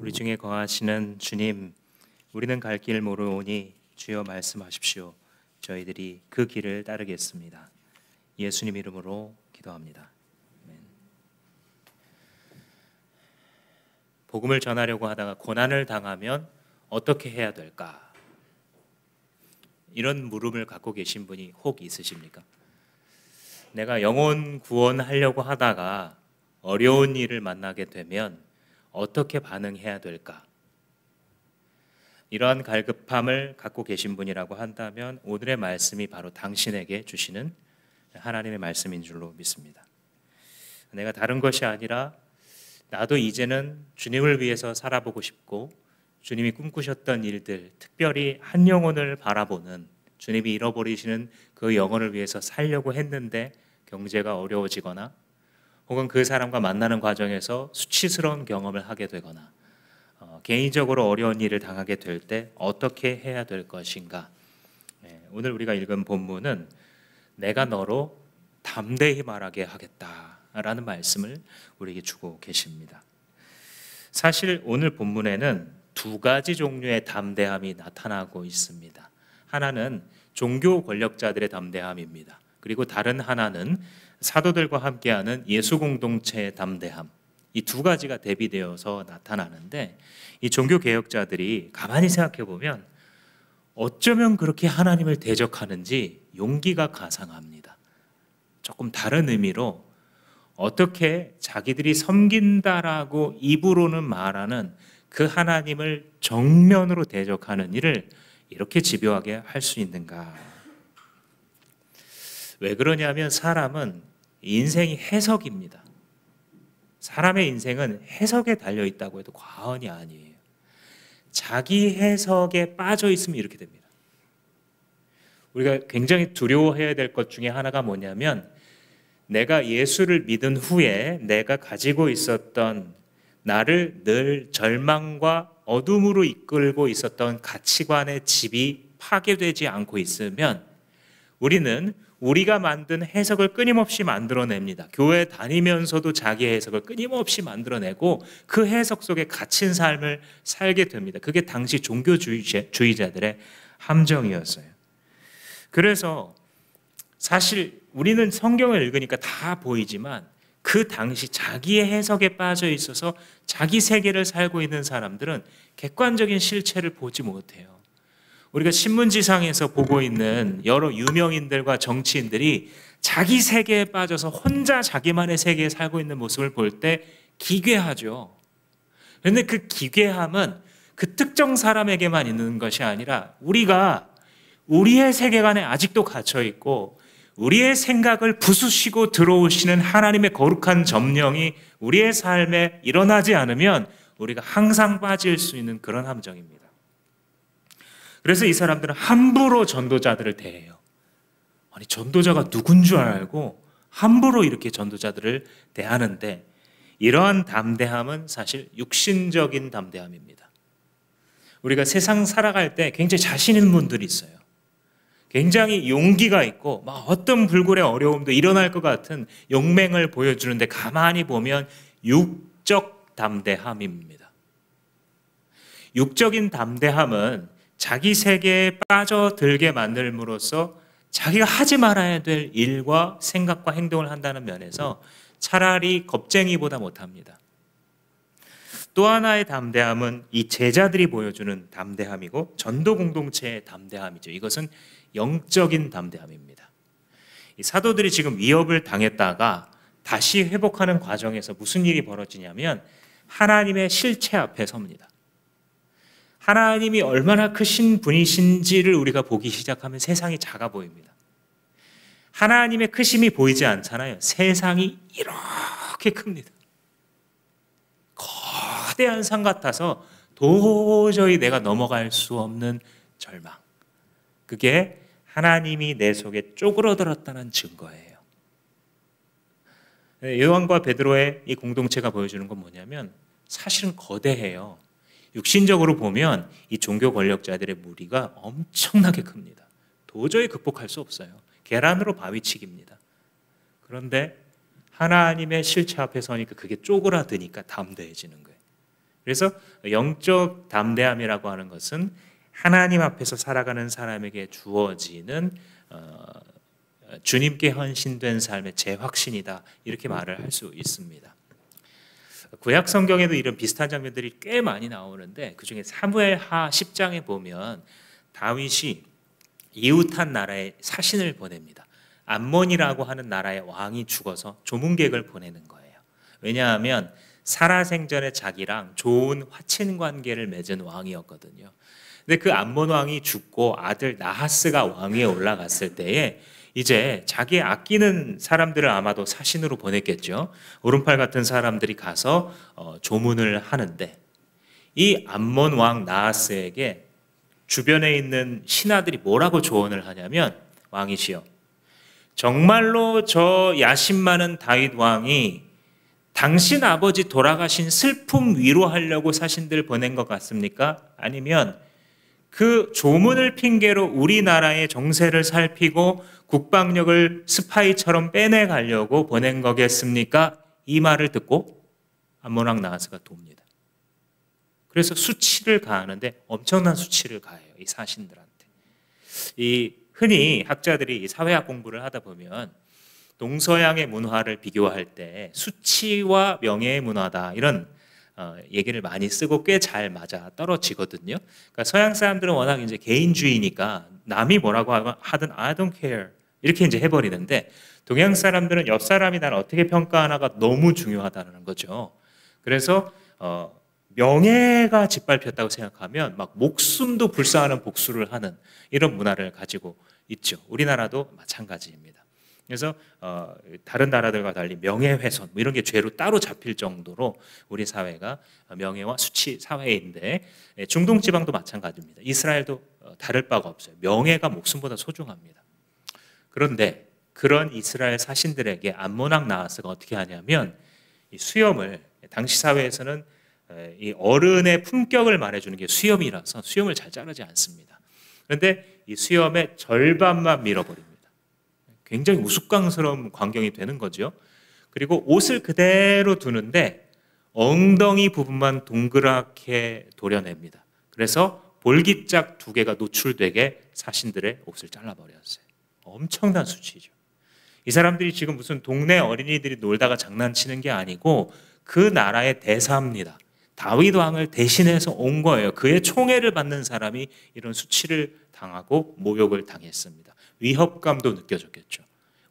우리 중에 거하시는 주님, 우리는 갈 길 모르오니 주여 말씀하십시오. 저희들이 그 길을 따르겠습니다. 예수님 이름으로 기도합니다. 아멘. 복음을 전하려고 하다가 고난을 당하면 어떻게 해야 될까? 이런 물음을 갖고 계신 분이 혹 있으십니까? 내가 영혼 구원하려고 하다가 어려운 일을 만나게 되면 어떻게 반응해야 될까? 이러한 갈급함을 갖고 계신 분이라고 한다면 오늘의 말씀이 바로 당신에게 주시는 하나님의 말씀인 줄로 믿습니다. 내가 다른 것이 아니라 나도 이제는 주님을 위해서 살아보고 싶고 주님이 꿈꾸셨던 일들, 특별히 한 영혼을 바라보는, 주님이 잃어버리시는 그 영혼을 위해서 살려고 했는데 경제가 어려워지거나 혹은 그 사람과 만나는 과정에서 수치스러운 경험을 하게 되거나 개인적으로 어려운 일을 당하게 될 때 어떻게 해야 될 것인가? 오늘 우리가 읽은 본문은 내가 너로 담대히 말하게 하겠다라는 말씀을 우리에게 주고 계십니다. 사실 오늘 본문에는 두 가지 종류의 담대함이 나타나고 있습니다. 하나는 종교 권력자들의 담대함입니다. 그리고 다른 하나는 사도들과 함께하는 예수 공동체의 담대함, 이 두 가지가 대비되어서 나타나는데, 이 종교 개혁자들이 가만히 생각해 보면 어쩌면 그렇게 하나님을 대적하는지 용기가 가상합니다. 조금 다른 의미로 어떻게 자기들이 섬긴다라고 입으로는 말하는 그 하나님을 정면으로 대적하는 일을 이렇게 집요하게 할 수 있는가? 왜 그러냐면 사람은 인생이 해석입니다. 사람의 인생은 해석에 달려있다고 해도 과언이 아니에요. 자기 해석에 빠져 있으면 이렇게 됩니다. 우리가 굉장히 두려워해야 될 것 중에 하나가 뭐냐면, 내가 예수를 믿은 후에 내가 가지고 있었던, 나를 늘 절망과 어둠으로 이끌고 있었던 가치관의 집이 파괴되지 않고 있으면 우리는 우리가 만든 해석을 끊임없이 만들어냅니다. 교회 다니면서도 자기의 해석을 끊임없이 만들어내고 그 해석 속에 갇힌 삶을 살게 됩니다. 그게 당시 종교주의자들의 함정이었어요. 그래서 사실 우리는 성경을 읽으니까 다 보이지만 그 당시 자기의 해석에 빠져 있어서 자기 세계를 살고 있는 사람들은 객관적인 실체를 보지 못해요. 우리가 신문지상에서 보고 있는 여러 유명인들과 정치인들이 자기 세계에 빠져서 혼자 자기만의 세계에 살고 있는 모습을 볼 때 기괴하죠. 그런데 그 기괴함은 그 특정 사람에게만 있는 것이 아니라 우리가 우리의 세계관에 아직도 갇혀 있고 우리의 생각을 부수시고 들어오시는 하나님의 거룩한 점령이 우리의 삶에 일어나지 않으면 우리가 항상 빠질 수 있는 그런 함정입니다. 그래서 이 사람들은 함부로 전도자들을 대해요. 아니, 전도자가 누군 줄 알고 함부로 이렇게 전도자들을 대하는데, 이러한 담대함은 사실 육신적인 담대함입니다. 우리가 세상 살아갈 때 굉장히 자신 있는 분들이 있어요. 굉장히 용기가 있고 막 어떤 불굴의 어려움도 일어날 것 같은 용맹을 보여주는데 가만히 보면 육적 담대함입니다. 육적인 담대함은 자기 세계에 빠져들게 만들므로써 자기가 하지 말아야 될 일과 생각과 행동을 한다는 면에서 차라리 겁쟁이보다 못합니다. 또 하나의 담대함은 이 제자들이 보여주는 담대함이고 전도 공동체의 담대함이죠. 이것은 영적인 담대함입니다. 이 사도들이 지금 위협을 당했다가 다시 회복하는 과정에서 무슨 일이 벌어지냐면 하나님의 실체 앞에 섭니다. 하나님이 얼마나 크신 분이신지를 우리가 보기 시작하면 세상이 작아 보입니다. 하나님의 크심이 보이지 않잖아요. 세상이 이렇게 큽니다. 거대한 산 같아서 도저히 내가 넘어갈 수 없는 절망. 그게 하나님이 내 속에 쪼그러들었다는 증거예요. 요한과 베드로의 이 공동체가 보여주는 건 뭐냐면 사실은 거대해요. 육신적으로 보면 이 종교 권력자들의 무리가 엄청나게 큽니다. 도저히 극복할 수 없어요. 계란으로 바위치기입니다. 그런데 하나님의 실체 앞에 서니까 그게 쪼그라드니까 담대해지는 거예요. 그래서 영적 담대함이라고 하는 것은 하나님 앞에서 살아가는 사람에게 주어지는 주님께 헌신된 삶의 재확신이다, 이렇게 말을 할 수 있습니다. 구약 성경에도 이런 비슷한 장면들이 꽤 많이 나오는데, 그중에 사무엘하 10장에 보면 다윗이 이웃한 나라에 사신을 보냅니다. 암몬이라고 하는 나라의 왕이 죽어서 조문객을 보내는 거예요. 왜냐하면 살아생전에 자기랑 좋은 화친 관계를 맺은 왕이었거든요. 근데 그 암몬 왕이 죽고 아들 나하스가 왕위에 올라갔을 때에 이제 자기 아끼는 사람들을 아마도 사신으로 보냈겠죠. 오른팔 같은 사람들이 가서 조문을 하는데, 이 암몬 왕 나하스에게 주변에 있는 신하들이 뭐라고 조언을 하냐면, 왕이시여, 정말로 저 야심 많은 다윗 왕이 당신 아버지 돌아가신 슬픔 위로하려고 사신들 보낸 것 같습니까? 아니면 그 조문을 핑계로 우리나라의 정세를 살피고 국방력을 스파이처럼 빼내가려고 보낸 거겠습니까? 이 말을 듣고 암몬 왕 나하스가 돕니다. 그래서 수치를 가하는데 엄청난 수치를 가해요, 이 사신들한테. 이 흔히 학자들이 사회학 공부를 하다 보면 동서양의 문화를 비교할 때 수치와 명예의 문화다, 이런 얘기를 많이 쓰고 꽤 잘 맞아 떨어지거든요. 그러니까 서양 사람들은 워낙 이제 개인주의니까 남이 뭐라고 하든 I don't care 이렇게 이제 해버리는데, 동양 사람들은 옆 사람이 나를 어떻게 평가하나가 너무 중요하다는 거죠. 그래서 명예가 짓밟혔다고 생각하면 막 목숨도 불사하는 복수를 하는 이런 문화를 가지고 있죠. 우리나라도 마찬가지입니다. 그래서 다른 나라들과 달리 명예훼손 뭐 이런 게 죄로 따로 잡힐 정도로 우리 사회가 명예와 수치 사회인데, 중동 지방도 마찬가지입니다. 이스라엘도 다를 바가 없어요. 명예가 목숨보다 소중합니다. 그런데 그런 이스라엘 사신들에게 암몬 왕 나하스가 어떻게 하냐면, 이 수염을, 당시 사회에서는 이 어른의 품격을 말해주는 게 수염이라서 수염을 잘 자르지 않습니다. 그런데 이 수염의 절반만 밀어버립니다. 굉장히 우스꽝스러운 광경이 되는 거죠. 그리고 옷을 그대로 두는데 엉덩이 부분만 동그랗게 도려냅니다. 그래서 볼기짝 2개가 노출되게 사신들의 옷을 잘라버렸어요. 엄청난 수치죠. 이 사람들이 지금 무슨 동네 어린이들이 놀다가 장난치는 게 아니고 그 나라의 대사입니다. 다윗 왕을 대신해서 온 거예요. 그의 총애를 받는 사람이 이런 수치를 당하고 모욕을 당했습니다. 위협감도 느껴졌겠죠.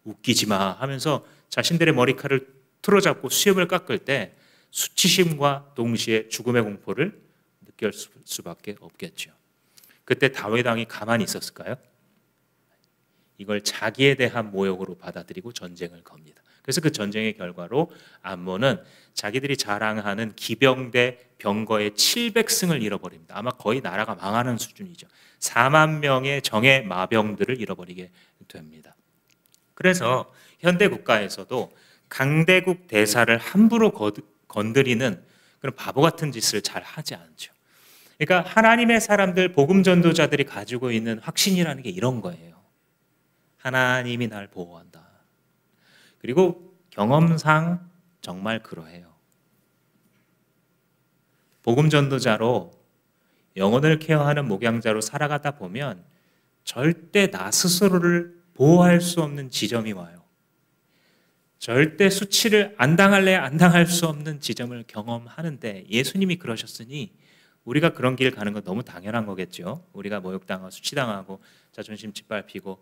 웃기지 마 하면서 자신들의 머리칼을 틀어잡고 수염을 깎을 때 수치심과 동시에 죽음의 공포를 느낄 수밖에 없겠죠. 그때 다윗 왕이 가만히 있었을까요? 이걸 자기에 대한 모욕으로 받아들이고 전쟁을 겁니다. 그래서 그 전쟁의 결과로 암몬은 자기들이 자랑하는 기병대 병거의 700승을 잃어버립니다. 아마 거의 나라가 망하는 수준이죠. 4만 명의 정예 마병들을 잃어버리게 됩니다. 그래서 현대 국가에서도 강대국 대사를 함부로 건드리는 그런 바보 같은 짓을 잘 하지 않죠. 그러니까 하나님의 사람들, 복음 전도자들이 가지고 있는 확신이라는 게 이런 거예요. 하나님이 날 보호한다. 그리고 경험상 정말 그러해요. 복음 전도자로 영혼을 케어하는 목양자로 살아가다 보면 절대 나 스스로를 보호할 수 없는 지점이 와요. 절대 수치를 안 당할래 안 당할 수 없는 지점을 경험하는데, 예수님이 그러셨으니 우리가 그런 길 가는 건 너무 당연한 거겠죠. 우리가 모욕당하고 수치당하고 자존심 짓밟히고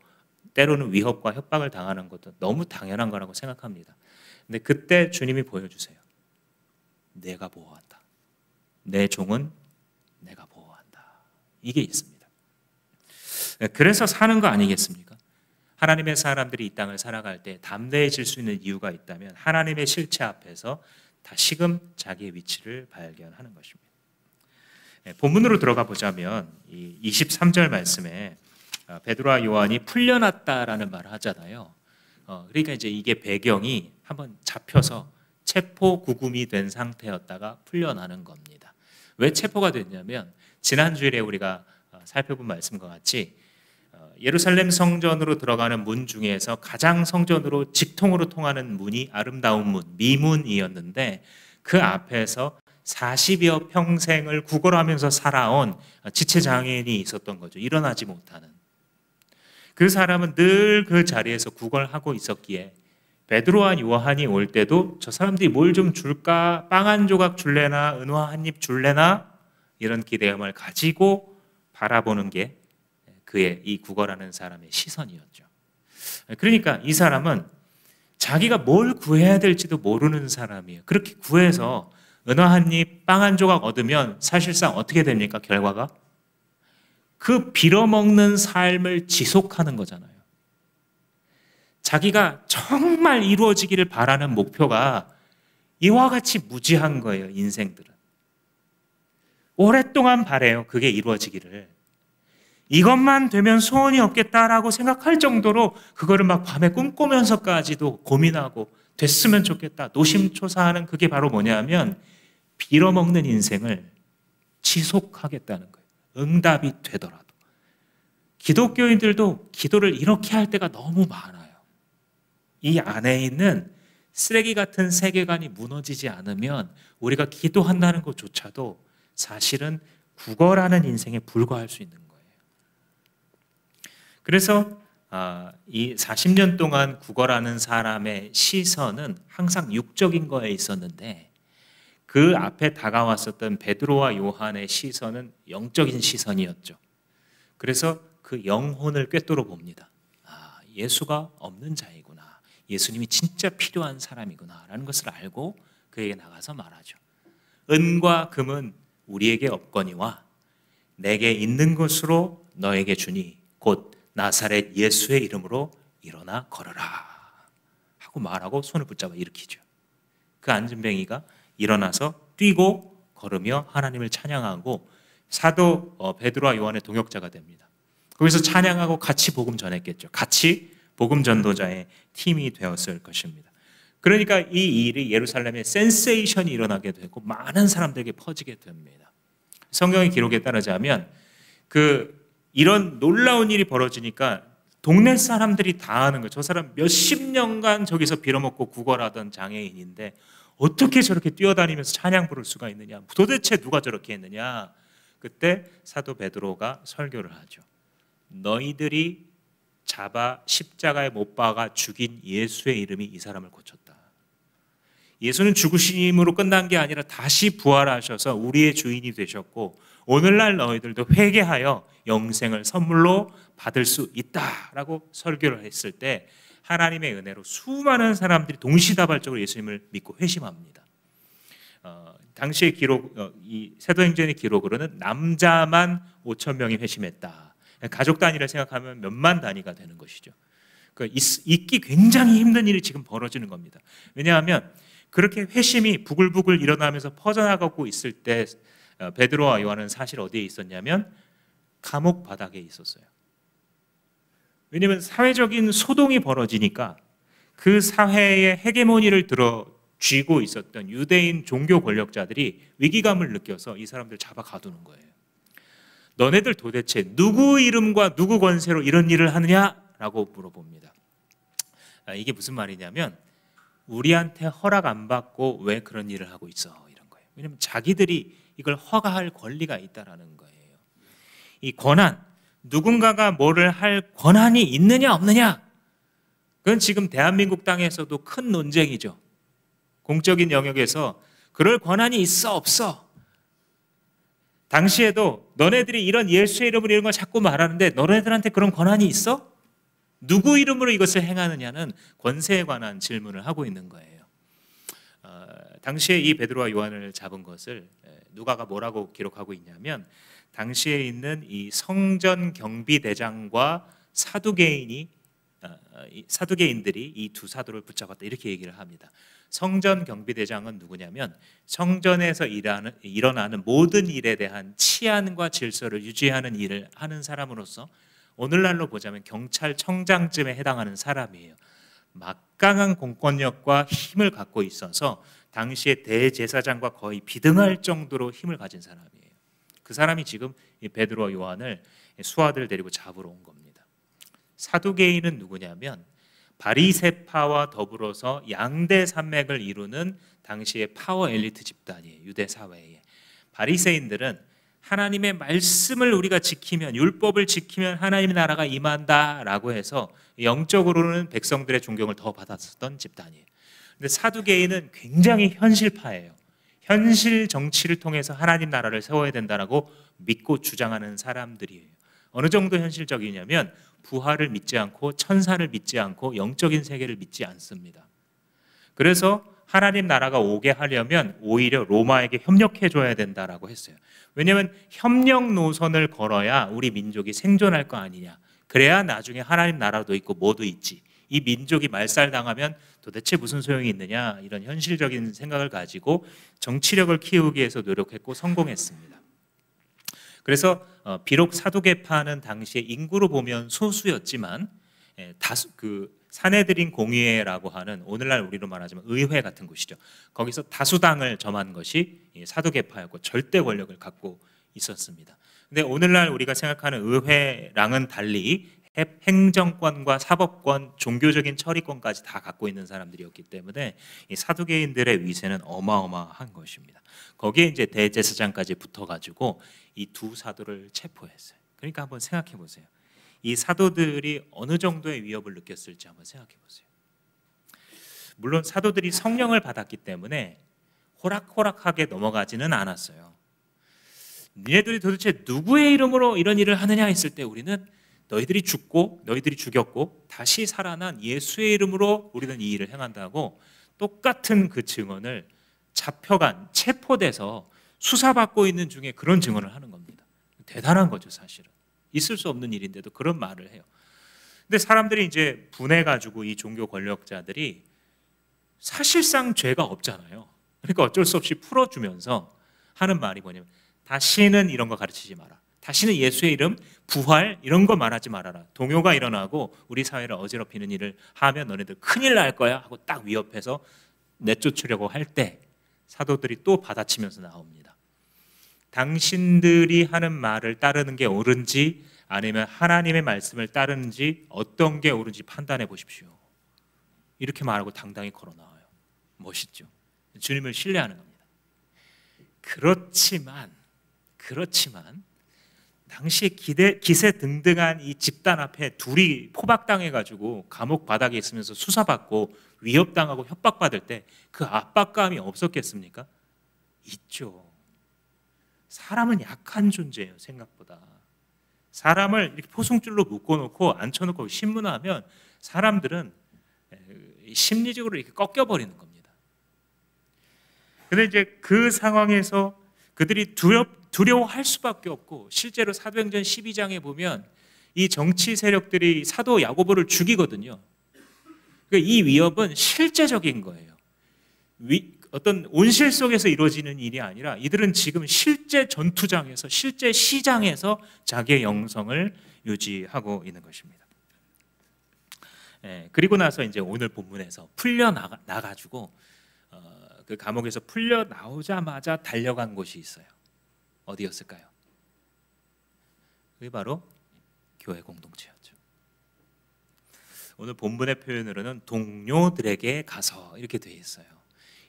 때로는 위협과 협박을 당하는 것도 너무 당연한 거라고 생각합니다. 근데 그때 주님이 보여주세요. 내가 보호한다. 내 종은 내가 보호한다. 이게 있습니다. 그래서 사는 거 아니겠습니까? 하나님의 사람들이 이 땅을 살아갈 때 담대해질 수 있는 이유가 있다면 하나님의 실체 앞에서 다시금 자기의 위치를 발견하는 것입니다. 본문으로 들어가 보자면 이 23절 말씀에 베드로와 요한이 풀려났다라는 말을 하잖아요. 그러니까 이제 이게 배경이 한번 잡혀서 체포 구금이 된 상태였다가 풀려나는 겁니다. 왜 체포가 됐냐면 지난주일에 우리가 살펴본 말씀과 같이 예루살렘 성전으로 들어가는 문 중에서 가장 성전으로 직통으로 통하는 문이 아름다운 문, 미문이었는데 그 앞에서 40여 평생을 구걸하면서 살아온 지체장애인이 있었던 거죠. 일어나지 못하는. 그 사람은 늘 그 자리에서 구걸하고 있었기에 베드로와 요한이 올 때도 저 사람들이 뭘 좀 줄까? 빵 한 조각 줄래나? 은화 한 입 줄래나? 이런 기대감을 가지고 바라보는 게 그의 이 구걸하는 사람의 시선이었죠. 그러니까 이 사람은 자기가 뭘 구해야 될지도 모르는 사람이에요. 그렇게 구해서 은화 한 입, 빵 한 조각 얻으면 사실상 어떻게 됩니까? 결과가? 그 빌어먹는 삶을 지속하는 거잖아요. 자기가 정말 이루어지기를 바라는 목표가 이와 같이 무지한 거예요, 인생들은. 오랫동안 바래요, 그게 이루어지기를. 이것만 되면 소원이 없겠다라고 생각할 정도로 그거를 막 밤에 꿈꾸면서까지도 고민하고 됐으면 좋겠다, 노심초사하는 그게 바로 뭐냐면 빌어먹는 인생을 지속하겠다는 거예요. 응답이 되더라도. 기독교인들도 기도를 이렇게 할 때가 너무 많아요. 이 안에 있는 쓰레기 같은 세계관이 무너지지 않으면 우리가 기도한다는 것조차도 사실은 구걸하는 인생에 불과할 수 있는 거예요. 그래서 이 40년 동안 구걸하는 사람의 시선은 항상 육적인 거에 있었는데 그 앞에 다가왔었던 베드로와 요한의 시선은 영적인 시선이었죠. 그래서 그 영혼을 꿰뚫어 봅니다. 예수가 없는 자이구나. 예수님이 진짜 필요한 사람이구나 라는 것을 알고 그에게 나가서 말하죠. 은과 금은 우리에게 없거니와 내게 있는 것으로 너에게 주니 곧 나사렛 예수의 이름으로 일어나 걸어라 하고 말하고 손을 붙잡아 일으키죠. 그 안진뱅이가 일어나서 뛰고 걸으며 하나님을 찬양하고 사도 베드로와 요한의 동역자가 됩니다. 거기서 찬양하고 같이 복음 전했겠죠. 같이 복음 전도자의 팀이 되었을 것입니다. 그러니까 이 일이 예루살렘에 센세이션이 일어나게 되고 많은 사람들에게 퍼지게 됩니다. 성경의 기록에 따르자면 이런 놀라운 일이 벌어지니까 동네 사람들이 다 아는 거예요. 저 사람 몇십 년간 저기서 빌어먹고 구걸하던 장애인인데 어떻게 저렇게 뛰어다니면서 찬양 부를 수가 있느냐? 도대체 누가 저렇게 했느냐? 그때 사도 베드로가 설교를 하죠. 너희들이 잡아 십자가에 못 박아 죽인 예수의 이름이 이 사람을 고쳤다. 예수는 죽으심으로 끝난 게 아니라 다시 부활하셔서 우리의 주인이 되셨고 오늘날 너희들도 회개하여 영생을 선물로 받을 수 있다라고 설교를 했을 때 하나님의 은혜로 수많은 사람들이 동시다발적으로 예수님을 믿고 회심합니다. 당시의 기록, 이 사도행전의 기록으로는 남자만 5천 명이 회심했다. 가족 단위를 생각하면 몇만 단위가 되는 것이죠. 있기 굉장히 힘든 일이 지금 벌어지는 겁니다. 왜냐하면 그렇게 회심이 부글부글 일어나면서 퍼져나가고 있을 때 베드로와 요한은 사실 어디에 있었냐면 감옥 바닥에 있었어요. 왜냐하면 사회적인 소동이 벌어지니까 그 사회의 헤게모니를 들어 쥐고 있었던 유대인 종교 권력자들이 위기감을 느껴서 이 사람들 잡아 가두는 거예요. 너네들 도대체 누구 이름과 누구 권세로 이런 일을 하느냐라고 물어봅니다. 이게 무슨 말이냐면 우리한테 허락 안 받고 왜 그런 일을 하고 있어 이런 거예요. 왜냐하면 자기들이 이걸 허가할 권리가 있다라는 거예요. 이 권한, 누군가가 뭐를 할 권한이 있느냐 없느냐, 그건 지금 대한민국 땅에서도 큰 논쟁이죠. 공적인 영역에서 그럴 권한이 있어 없어. 당시에도 너네들이 이런 예수의 이름으로 이런 걸 자꾸 말하는데 너네들한테 그런 권한이 있어? 누구 이름으로 이것을 행하느냐는 권세에 관한 질문을 하고 있는 거예요. 당시에 이 베드로와 요한을 잡은 것을 누가가 뭐라고 기록하고 있냐면 당시에 있는 이 성전 경비대장과 사두개인들이 이 두 사도를 붙잡았다 이렇게 얘기를 합니다. 성전 경비대장은 누구냐면 성전에서 일어나는 모든 일에 대한 치안과 질서를 유지하는 일을 하는 사람으로서 오늘날로 보자면 경찰청장쯤에 해당하는 사람이에요. 막강한 공권력과 힘을 갖고 있어서 당시의 대제사장과 거의 비등할 정도로 힘을 가진 사람이에요. 그 사람이 지금 이 베드로와 요한을 수하들 데리고 잡으러 온 겁니다. 사두개인은 누구냐면 바리새파와 더불어서 양대 산맥을 이루는 당시의 파워 엘리트 집단이에요. 유대 사회에. 바리새인들은 하나님의 말씀을 우리가 지키면, 율법을 지키면 하나님의 나라가 임한다라고 해서 영적으로는 백성들의 존경을 더 받았었던 집단이에요. 근데 사두개인은 굉장히 현실파예요. 현실 정치를 통해서 하나님 나라를 세워야 된다라고 믿고 주장하는 사람들이에요. 어느 정도 현실적이냐면 부활을 믿지 않고 천사를 믿지 않고 영적인 세계를 믿지 않습니다. 그래서 하나님 나라가 오게 하려면 오히려 로마에게 협력해 줘야 된다라고 했어요. 왜냐하면 협력 노선을 걸어야 우리 민족이 생존할 거 아니냐. 그래야 나중에 하나님 나라도 있고 뭐도 있지. 이 민족이 말살당하면 도대체 무슨 소용이 있느냐, 이런 현실적인 생각을 가지고 정치력을 키우기 위해서 노력했고 성공했습니다. 그래서 비록 사두개파는 당시에 인구로 보면 소수였지만 다수 사내들인 공의회라고 하는, 오늘날 우리로 말하자면 의회 같은 곳이죠. 거기서 다수당을 점한 것이 사두개파였고 절대 권력을 갖고 있었습니다. 근데 오늘날 우리가 생각하는 의회랑은 달리 행정권과 사법권, 종교적인 처리권까지 다 갖고 있는 사람들이었기 때문에 이 사두개인들의 위세는 어마어마한 것입니다. 거기에 이제 대제사장까지 붙어가지고 이 두 사도를 체포했어요. 그러니까 한번 생각해 보세요. 이 사도들이 어느 정도의 위협을 느꼈을지 한번 생각해 보세요. 물론 사도들이 성령을 받았기 때문에 호락호락하게 넘어가지는 않았어요. 니네들이 도대체 누구의 이름으로 이런 일을 하느냐 했을 때 우리는 너희들이 죽고 너희들이 죽였고 다시 살아난 예수의 이름으로 우리는 이 일을 행한다고 똑같은 그 증언을 잡혀간, 체포돼서 수사받고 있는 중에 그런 증언을 하는 겁니다. 대단한 거죠, 사실은. 있을 수 없는 일인데도 그런 말을 해요. 근데 사람들이 이제 분해가지고 이 종교 권력자들이 사실상 죄가 없잖아요. 그러니까 어쩔 수 없이 풀어주면서 하는 말이 뭐냐면 다시는 이런 거 가르치지 마라. 다시는 예수의 이름, 부활 이런 거 말하지 말아라. 동요가 일어나고 우리 사회를 어지럽히는 일을 하면 너네들 큰일 날 거야 하고 딱 위협해서 내쫓으려고 할 때 사도들이 또 받아치면서 나옵니다. 당신들이 하는 말을 따르는 게 옳은지 아니면 하나님의 말씀을 따르는지 어떤 게 옳은지 판단해 보십시오. 이렇게 말하고 당당히 걸어 나와요. 멋있죠. 주님을 신뢰하는 겁니다. 그렇지만 당시에 기세등등한 이 집단 앞에 둘이 포박당해가지고 감옥 바닥에 있으면서 수사받고 위협당하고 협박받을 때 그 압박감이 없었겠습니까? 있죠. 사람은 약한 존재예요. 생각보다. 사람을 이렇게 포승줄로 묶어놓고 앉혀놓고 신문하면 사람들은 심리적으로 이렇게 꺾여버리는 겁니다. 근데 이제 그 상황에서 그들이 두려워할 수밖에 없고, 실제로 사도행전 12장에 보면 이 정치 세력들이 사도 야고보를 죽이거든요. 그러니까 이 위협은 실제적인 거예요. 어떤 온실 속에서 이루어지는 일이 아니라 이들은 지금 실제 전투장에서, 실제 시장에서 자기의 영성을 유지하고 있는 것입니다. 그리고 나서 이제 오늘 본문에서 풀려 나가지고 그 감옥에서 풀려 나오자마자 달려간 곳이 있어요. 어디였을까요? 그게 바로 교회 공동체였죠. 오늘 본문의 표현으로는 동료들에게 가서 이렇게 되어 있어요.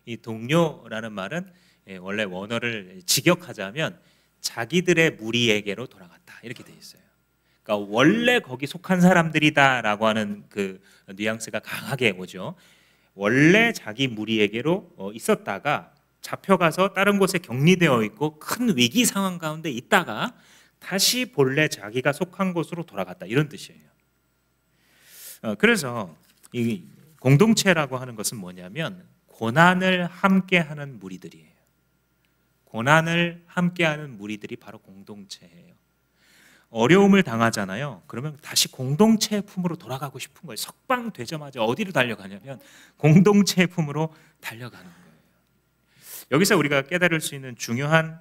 이 동료라는 말은 원래 원어를 직역하자면 자기들의 무리에게로 돌아갔다 이렇게 되어 있어요. 그러니까 원래 거기 속한 사람들이다라고 하는 그 뉘앙스가 강하게 오죠. 원래 자기 무리에게로 있었다가 잡혀가서 다른 곳에 격리되어 있고 큰 위기 상황 가운데 있다가 다시 본래 자기가 속한 곳으로 돌아갔다 이런 뜻이에요. 그래서 이 공동체라고 하는 것은 뭐냐면 고난을 함께하는 무리들이에요. 고난을 함께하는 무리들이 바로 공동체예요. 어려움을 당하잖아요. 그러면 다시 공동체의 품으로 돌아가고 싶은 거예요. 석방되자마자 어디로 달려가냐면 공동체의 품으로 달려가는 거예요. 여기서 우리가 깨달을 수 있는 중요한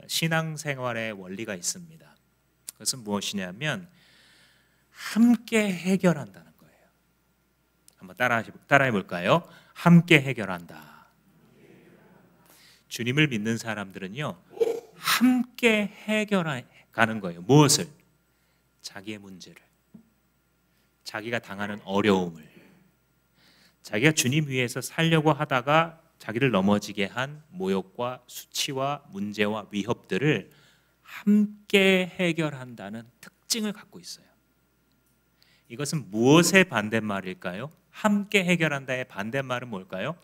신앙생활의 원리가 있습니다. 그것은 무엇이냐면 함께 해결한다는 거예요. 한번 따라해 볼까요? 함께 해결한다. 주님을 믿는 사람들은요, 함께 해결하는 거예요. 무엇을? 자기의 문제를, 자기가 당하는 어려움을, 자기가 주님 위해서 살려고 하다가 자기를 넘어지게 한 모욕과 수치와 문제와 위협들을 함께 해결한다는 특징을 갖고 있어요. 이것은 무엇의 반대말일까요? 함께 해결한다의 반대말은 뭘까요?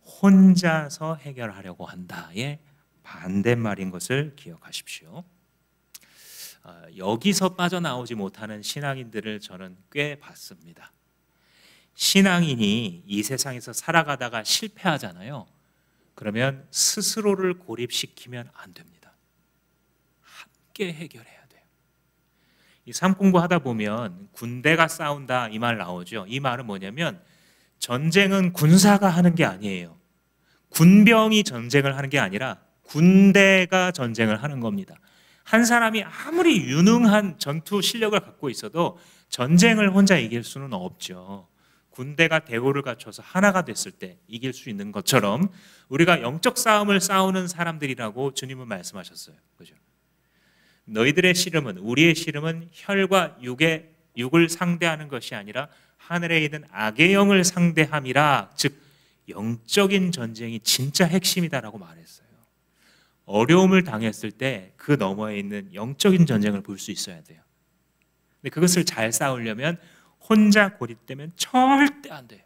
혼자서 해결하려고 한다의 반대말인 것을 기억하십시오. 여기서 빠져나오지 못하는 신앙인들을 저는 꽤 봤습니다. 신앙인이 이 세상에서 살아가다가 실패하잖아요. 그러면 스스로를 고립시키면 안 됩니다. 함께 해결해야 돼요. 이 삶 공부하다 보면 군대가 싸운다 이 말 나오죠. 이 말은 뭐냐면 전쟁은 군사가 하는 게 아니에요. 군병이 전쟁을 하는 게 아니라 군대가 전쟁을 하는 겁니다. 한 사람이 아무리 유능한 전투 실력을 갖고 있어도 전쟁을 혼자 이길 수는 없죠. 군대가 대우를 갖춰서 하나가 됐을 때 이길 수 있는 것처럼 우리가 영적 싸움을 싸우는 사람들이라고 주님은 말씀하셨어요. 그죠? 너희들의 씨름은, 우리의 씨름은 혈과 육을 상대하는 것이 아니라 하늘에 있는 악의 영을 상대함이라. 즉 영적인 전쟁이 진짜 핵심이다라고 말했어요. 어려움을 당했을 때 그 너머에 있는 영적인 전쟁을 볼 수 있어야 돼요. 근데 그것을 잘 싸우려면 혼자 고립되면 절대 안 돼요.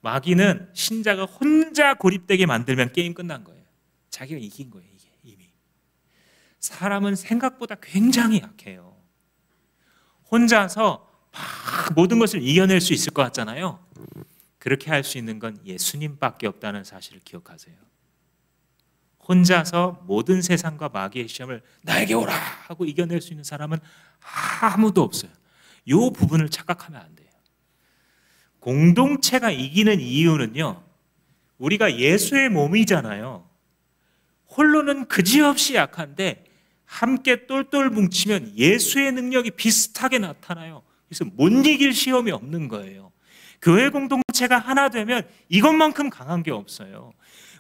마귀는 신자가 혼자 고립되게 만들면 게임 끝난 거예요. 자기가 이긴 거예요. 이게 이미. 사람은 생각보다 굉장히 약해요. 혼자서 막 모든 것을 이겨낼 수 있을 것 같잖아요. 그렇게 할 수 있는 건 예수님밖에 없다는 사실을 기억하세요. 혼자서 모든 세상과 마귀의 시험을 나에게 오라 하고 이겨낼 수 있는 사람은 아무도 없어요. 이 부분을 착각하면 안 돼요. 공동체가 이기는 이유는요, 우리가 예수의 몸이잖아요. 홀로는 그지없이 약한데 함께 똘똘 뭉치면 예수의 능력이 비슷하게 나타나요. 그래서 못 이길 시험이 없는 거예요. 교회 공동체가 하나 되면 이것만큼 강한 게 없어요.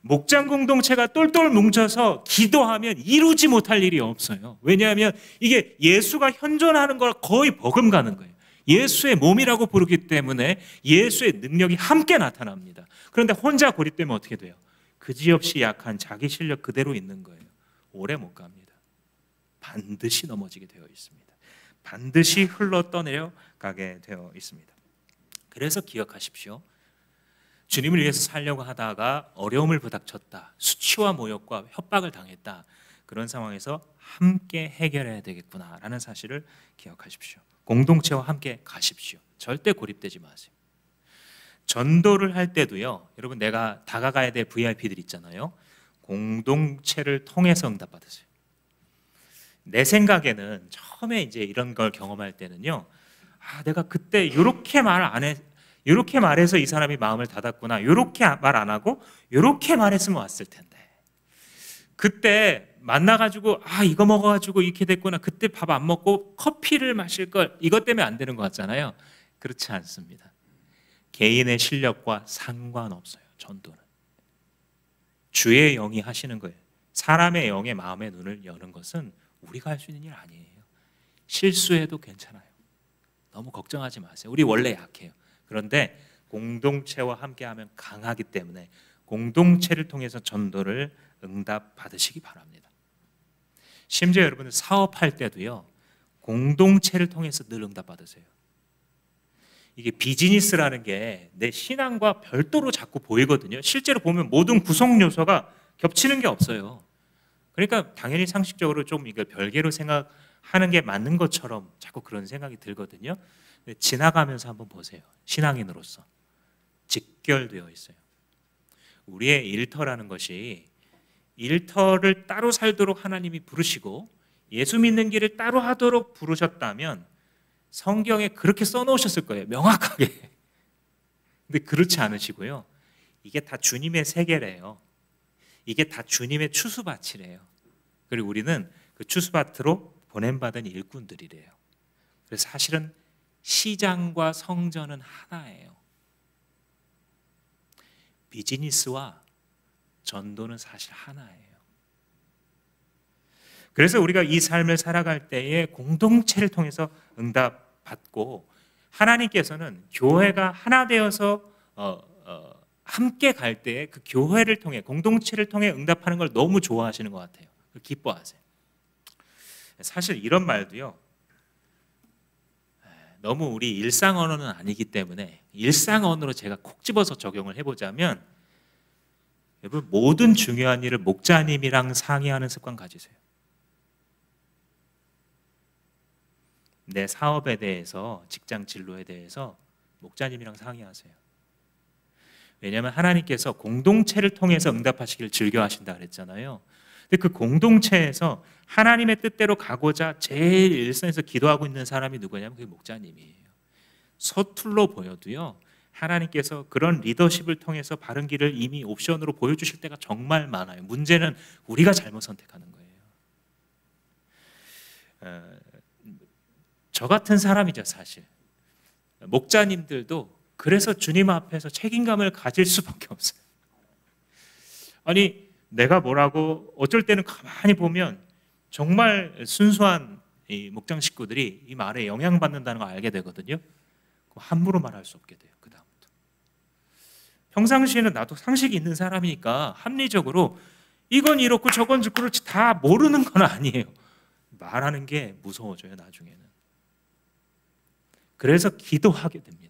목장 공동체가 똘똘 뭉쳐서 기도하면 이루지 못할 일이 없어요. 왜냐하면 이게 예수가 현존하는 걸 거의 버금가는 거예요. 예수의 몸이라고 부르기 때문에 예수의 능력이 함께 나타납니다. 그런데 혼자 고립되면 어떻게 돼요? 그지없이 약한 자기 실력 그대로 있는 거예요. 오래 못 갑니다. 반드시 넘어지게 되어 있습니다. 반드시 흘러 떠내려 가게 되어 있습니다. 그래서 기억하십시오. 주님을 위해서 살려고 하다가 어려움을 부닥쳤다. 수치와 모욕과 협박을 당했다. 그런 상황에서 함께 해결해야 되겠구나라는 사실을 기억하십시오. 공동체와 함께 가십시오. 절대 고립되지 마세요. 전도를 할 때도요, 여러분 내가 다가가야 될 VIP들 있잖아요. 공동체를 통해서 응답받으세요. 내 생각에는 처음에 이제 이런 걸 경험할 때는요, 내가 그때 이렇게 말 안 해, 이렇게 말해서 이 사람이 마음을 닫았구나. 이렇게 말 안 하고 이렇게 말했으면 왔을 텐데. 그때 만나가지고 이거 먹어가지고 이렇게 됐구나. 그때 밥 안 먹고 커피를 마실 걸. 이것 때문에 안 되는 것 같잖아요. 그렇지 않습니다. 개인의 실력과 상관없어요. 전도는. 주의 영이 하시는 거예요. 사람의 영의 마음의 눈을 여는 것은 우리가 할 수 있는 일 아니에요. 실수해도 괜찮아요. 너무 걱정하지 마세요. 우리 원래 약해요. 그런데 공동체와 함께하면 강하기 때문에 공동체를 통해서 전도를 응답받으시기 바랍니다. 심지어 여러분들 사업할 때도요, 공동체를 통해서 늘 응답받으세요. 이게 비즈니스라는 게 내 신앙과 별도로 자꾸 보이거든요. 실제로 보면 모든 구성 요소가 겹치는 게 없어요. 그러니까 당연히 상식적으로 좀 이거 별개로 생각하는 게 맞는 것처럼 자꾸 그런 생각이 들거든요. 지나가면서 한번 보세요. 신앙인으로서 직결되어 있어요. 우리의 일터라는 것이 일터를 따로 살도록 하나님이 부르시고 예수 믿는 길을 따로 하도록 부르셨다면 성경에 그렇게 써놓으셨을 거예요. 명확하게. 근데 그렇지 않으시고요. 이게 다 주님의 세계래요. 이게 다 주님의 추수밭이래요. 그리고 우리는 그 추수밭으로 보냄받은 일꾼들이래요. 그래서 사실은 시장과 성전은 하나예요. 비즈니스와 전도는 사실 하나예요. 그래서 우리가 이 삶을 살아갈 때에 공동체를 통해서 응답받고 하나님께서는 교회가 하나 되어서 함께 갈 때 그 교회를 통해, 공동체를 통해 응답하는 걸 너무 좋아하시는 것 같아요. 기뻐하세요. 사실 이런 말도요, 너무 우리 일상 언어는 아니기 때문에 일상 언어로 제가 콕 집어서 적용을 해보자면, 여러분, 모든 중요한 일을 목자님이랑 상의하는 습관 가지세요. 내 사업에 대해서, 직장 진로에 대해서 목자님이랑 상의하세요. 왜냐하면 하나님께서 공동체를 통해서 응답하시기를 즐겨 하신다 그랬잖아요. 근데 그 공동체에서 하나님의 뜻대로 가고자 제일 일선에서 기도하고 있는 사람이 누구냐면 그게 목자님이에요. 서툴러 보여도요, 하나님께서 그런 리더십을 통해서 바른 길을 이미 옵션으로 보여주실 때가 정말 많아요. 문제는 우리가 잘못 선택하는 거예요. 저 같은 사람이죠, 사실. 목자님들도 그래서 주님 앞에서 책임감을 가질 수밖에 없어요. 아니, 내가 뭐라고, 어쩔 때는 가만히 보면 정말 순수한 이 목장 식구들이 이 말에 영향받는다는 걸 알게 되거든요. 함부로 말할 수 없게 돼요, 그 다음부터. 평상시에는 나도 상식이 있는 사람이니까 합리적으로 이건 이렇고 저건 그렇지 다 모르는 건 아니에요. 말하는 게 무서워져요, 나중에는. 그래서 기도하게 됩니다.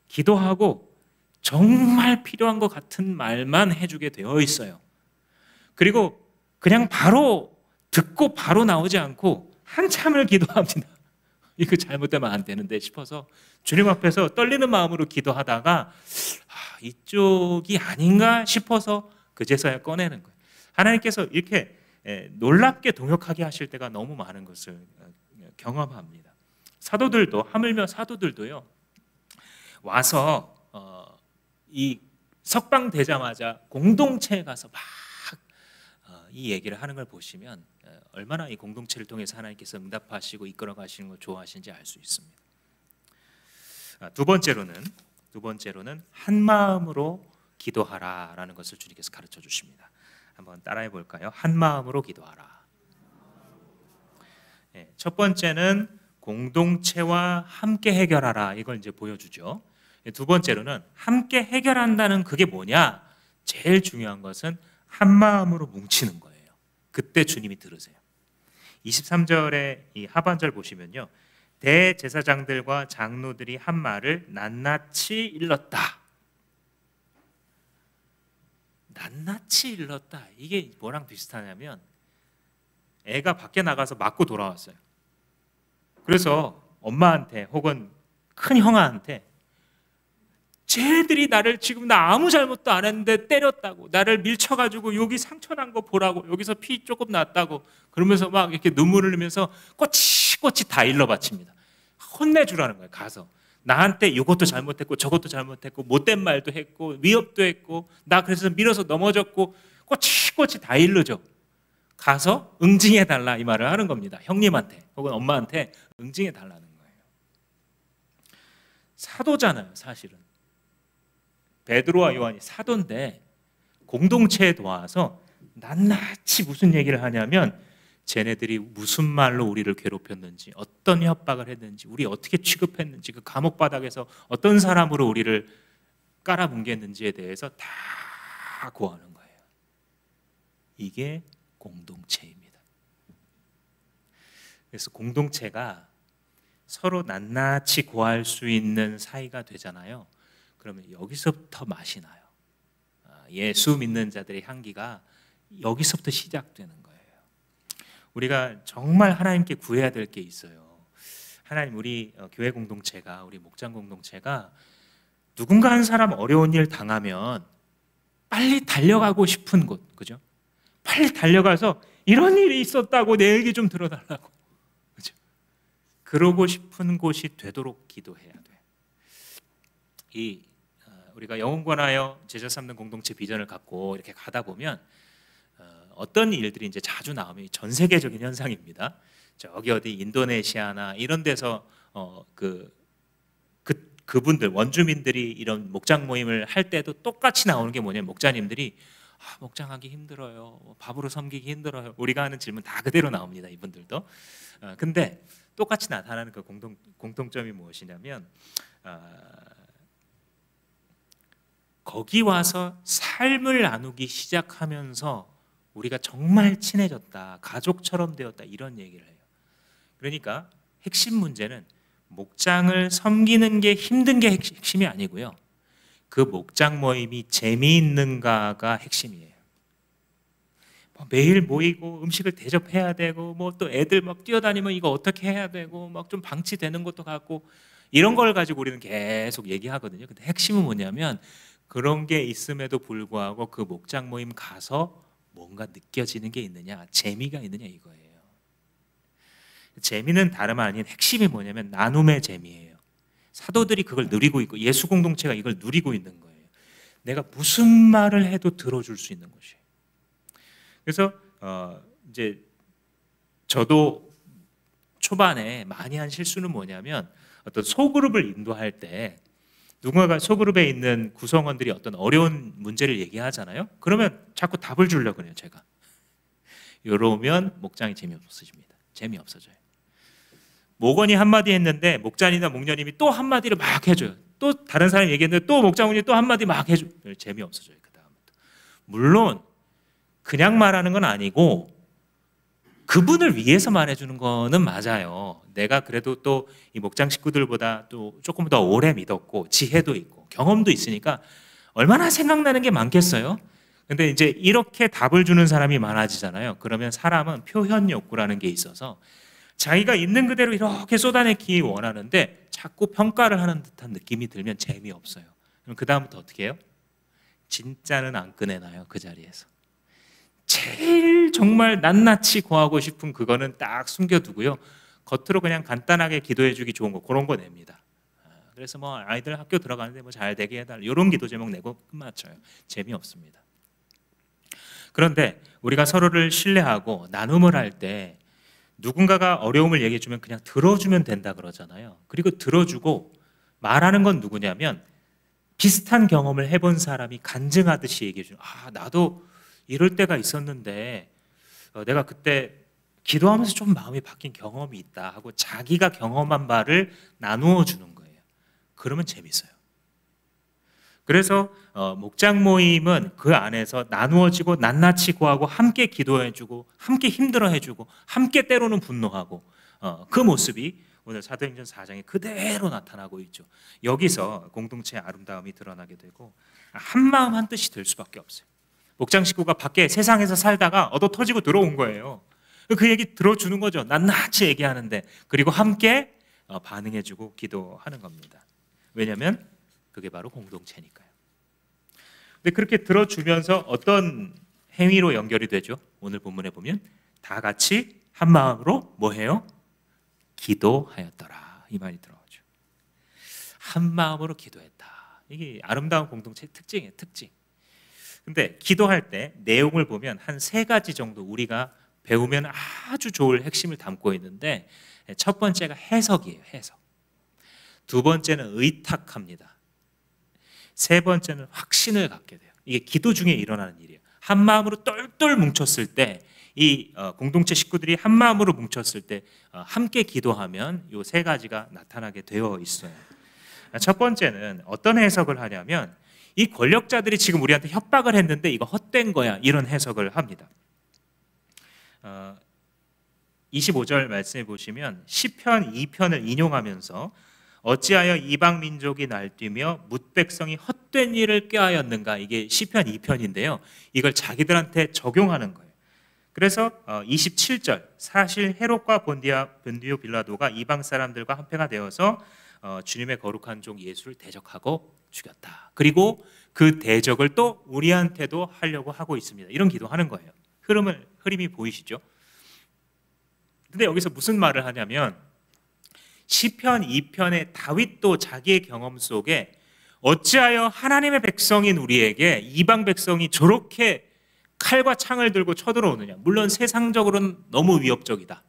기도하고 정말 필요한 것 같은 말만 해주게 되어 있어요. 그리고 그냥 바로 듣고 바로 나오지 않고 한참을 기도합니다. 이거 잘못되면 안 되는데 싶어서 주님 앞에서 떨리는 마음으로 기도하다가 이쪽이 아닌가 싶어서 그제서야 꺼내는 거예요. 하나님께서 이렇게 놀랍게 동역하게 하실 때가 너무 많은 것을 경험합니다. 사도들도, 하물며 사도들도요, 와서 이 석방 되자마자 공동체에 가서 막 이 얘기를 하는 걸 보시면 얼마나 이 공동체를 통해서 하나님께서 응답하시고 이끌어 가시는 걸 좋아하시는지 알 수 있습니다. 두 번째로는 한 마음으로 기도하라라는 것을 주님께서 가르쳐 주십니다. 한번 따라해 볼까요? 한 마음으로 기도하라. 첫 번째는 공동체와 함께 해결하라, 이걸 이제 보여주죠. 두 번째로는 함께 해결한다는 그게 뭐냐? 제일 중요한 것은 한 마음으로 뭉치는 거예요. 그때 주님이 들으세요. 23절의 이 하반절 보시면요, 대제사장들과 장로들이 한 말을 낱낱이 일렀다. 낱낱이 일렀다. 이게 뭐랑 비슷하냐면 애가 밖에 나가서 맞고 돌아왔어요. 그래서 엄마한테 혹은 큰 형아한테 쟤들이 나를 지금 나 아무 잘못도 안 했는데 때렸다고, 나를 밀쳐가지고 여기 상처 난 거 보라고, 여기서 피 조금 났다고 그러면서 막 이렇게 눈물을 흘리면서 꼬치꼬치 다 일러 바칩니다. 혼내주라는 거예요. 가서 나한테 이것도 잘못했고 저것도 잘못했고 못된 말도 했고 위협도 했고 나 그래서 밀어서 넘어졌고 꼬치꼬치 다 일러줘. 가서 응징해달라, 이 말을 하는 겁니다. 형님한테 혹은 엄마한테 응징해달라는 거예요. 사도잖아요, 사실은. 베드로와 요한이 사도인데 공동체에 도와서 낱낱이 무슨 얘기를 하냐면 쟤네들이 무슨 말로 우리를 괴롭혔는지, 어떤 협박을 했는지, 우리 어떻게 취급했는지, 그 감옥 바닥에서 어떤 사람으로 우리를 깔아뭉갰는지에 대해서 다 고하는 거예요. 이게 공동체입니다. 그래서 공동체가 서로 낱낱이 고할 수 있는 사이가 되잖아요. 그러면 여기서부터 맛이 나요. 예수 믿는 자들의 향기가 여기서부터 시작되는 거예요. 우리가 정말 하나님께 구해야 될 게 있어요. 하나님, 우리 교회 공동체가, 우리 목장 공동체가 누군가 한 사람 어려운 일 당하면 빨리 달려가고 싶은 곳, 그죠? 빨리 달려가서 이런 일이 있었다고 내 얘기 좀 들어달라고, 그죠? 그러고 싶은 곳이 되도록 기도해야 돼요. 우리가 영혼 권하여 제자 삼는 공동체 비전을 갖고 이렇게 가다 보면 어떤 일들이 이제 자주 나오면 전 세계적인 현상입니다. 저기 어디 인도네시아나 이런 데서 그분들 원주민들이 이런 목장 모임을 할 때도 똑같이 나오는 게 뭐냐면 목자님들이 목장하기 힘들어요, 밥으로 섬기기 힘들어요. 우리가 하는 질문 다 그대로 나옵니다, 이분들도. 근데 똑같이 나타나는 그 공통점이 무엇이냐면 거기 와서 삶을 나누기 시작하면서 우리가 정말 친해졌다, 가족처럼 되었다, 이런 얘기를 해요. 그러니까 핵심 문제는 목장을 섬기는 게 힘든 게 핵심이 아니고요, 그 목장 모임이 재미있는가가 핵심이에요. 매일 모이고 음식을 대접해야 되고 뭐 또 애들 막 뛰어다니면 이거 어떻게 해야 되고 막 좀 방치되는 것도 같고, 이런 걸 가지고 우리는 계속 얘기하거든요. 근데 핵심은 뭐냐면 그런 게 있음에도 불구하고 그 목장 모임 가서 뭔가 느껴지는 게 있느냐, 재미가 있느냐, 이거예요. 재미는 다름 아닌 핵심이 뭐냐면 나눔의 재미예요. 사도들이 그걸 누리고 있고 예수 공동체가 이걸 누리고 있는 거예요. 내가 무슨 말을 해도 들어줄 수 있는 것이에요. 그래서 이제 저도 초반에 많이 한 실수는 뭐냐면, 어떤 소그룹을 인도할 때 누군가가 소그룹에 있는 구성원들이 어떤 어려운 문제를 얘기하잖아요. 그러면 자꾸 답을 주려고 해요. 제가 이러면 목장이 재미없어져요. 목원이 한마디 했는데 목자니나 목녀님이 또 한마디를 막 해줘요. 또 다른 사람이 얘기했는데 또 목장군이 또 한마디 막 해줘요. 재미없어져요. 그 다음부터. 물론 그냥 말하는 건 아니고 그분을 위해서 말해주는 거는 맞아요. 내가 그래도 또 이 목장 식구들보다 또 조금 더 오래 믿었고 지혜도 있고 경험도 있으니까 얼마나 생각나는 게 많겠어요. 근데 이제 이렇게 답을 주는 사람이 많아지잖아요. 그러면 사람은 표현 욕구라는 게 있어서 자기가 있는 그대로 이렇게 쏟아내기 원하는데 자꾸 평가를 하는 듯한 느낌이 들면 재미없어요. 그럼 그 다음부터 어떻게 해요? 진짜는 안 꺼내놔요. 그 자리에서 제일 정말 낱낱이 구하고 싶은 그거는 딱 숨겨두고요, 겉으로 그냥 간단하게 기도해주기 좋은 거, 그런 거 냅니다. 그래서 뭐 아이들 학교 들어가는데 뭐 잘 되게 해달라, 이런 기도 제목 내고 끝마쳐요. 재미없습니다. 그런데 우리가 서로를 신뢰하고 나눔을 할 때 누군가가 어려움을 얘기해 주면 그냥 들어주면 된다 그러잖아요. 그리고 들어주고 말하는 건 누구냐면 비슷한 경험을 해본 사람이 간증하듯이 얘기해 주는, 나도 이럴 때가 있었는데 내가 그때 기도하면서 좀 마음이 바뀐 경험이 있다 하고 자기가 경험한 바를 나누어 주는 거예요. 그러면 재밌어요. 그래서 목장 모임은 그 안에서 나누어지고 낱낱이 구하고 함께 기도해주고 함께 힘들어해주고 함께 때로는 분노하고 그 모습이 오늘 사도행전 4장에 그대로 나타나고 있죠. 여기서 공동체의 아름다움이 드러나게 되고 한마음 한뜻이 될 수밖에 없어요. 목장 식구가 밖에 세상에서 살다가 얻어 터지고 들어온 거예요. 그 얘기 들어주는 거죠. 낱낱이 얘기하는데, 그리고 함께 반응해주고 기도하는 겁니다. 왜냐하면 그게 바로 공동체니까요. 근데 그렇게 들어주면서 어떤 행위로 연결이 되죠? 오늘 본문에 보면 다 같이 한 마음으로 뭐 해요? 기도하였더라, 이 말이 들어오죠. 한 마음으로 기도했다. 이게 아름다운 공동체의 특징이에요. 특징. 근데 기도할 때 내용을 보면 한 3가지 정도 우리가 배우면 아주 좋을 핵심을 담고 있는데, 첫 번째가 해석이에요. 해석. 두 번째는 의탁합니다. 세 번째는 확신을 갖게 돼요. 이게 기도 중에 일어나는 일이에요. 한 마음으로 똘똘 뭉쳤을 때, 이 공동체 식구들이 한 마음으로 뭉쳤을 때 함께 기도하면 이 3가지가 나타나게 되어 있어요. 첫 번째는 어떤 해석을 하냐면, 이 권력자들이 지금 우리한테 협박을 했는데 이거 헛된 거야, 이런 해석을 합니다. 25절 말씀해 보시면 시편 2편을 인용하면서 어찌하여 이방 민족이 날뛰며 뭇 백성이 헛된 일을 꾀하였는가, 이게 시편 2편인데요. 이걸 자기들한테 적용하는 거예요. 그래서 27절, 사실 헤롯과 본디오 빌라도가 이방 사람들과 한패가 되어서 주님의 거룩한 종 예수를 대적하고 죽였다. 그리고 그 대적을 또 우리한테도 하려고 하고 있습니다. 이런 기도하는 거예요. 흐름이 보이시죠? 근데 여기서 무슨 말을 하냐면, 시편 2편의 다윗도 자기의 경험 속에 어찌하여 하나님의 백성인 우리에게 이방 백성이 저렇게 칼과 창을 들고 쳐들어오느냐. 물론 세상적으로는 너무 위협적이다.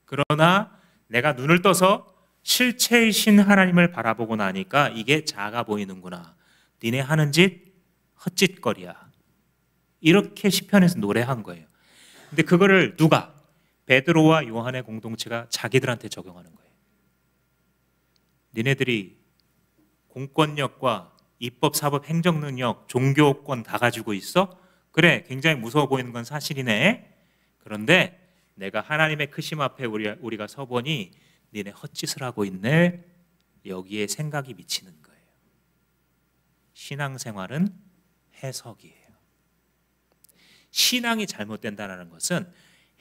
그러나 내가 눈을 떠서 실체이신 하나님을 바라보고 나니까 이게 작아 보이는구나. 니네 하는 짓 헛짓거리야. 이렇게 시편에서 노래한 거예요. 근데 그거를 누가? 베드로와 요한의 공동체가 자기들한테 적용하는 거예요. 니네들이 공권력과 입법, 사법, 행정 능력, 종교권 다 가지고 있어? 그래, 굉장히 무서워 보이는 건 사실이네. 그런데 내가 하나님의 크심 앞에 우리가 서보니 니네 헛짓을 하고 있네. 여기에 생각이 미치는 거예요. 신앙생활은 해석이에요. 신앙이 잘못된다는 것은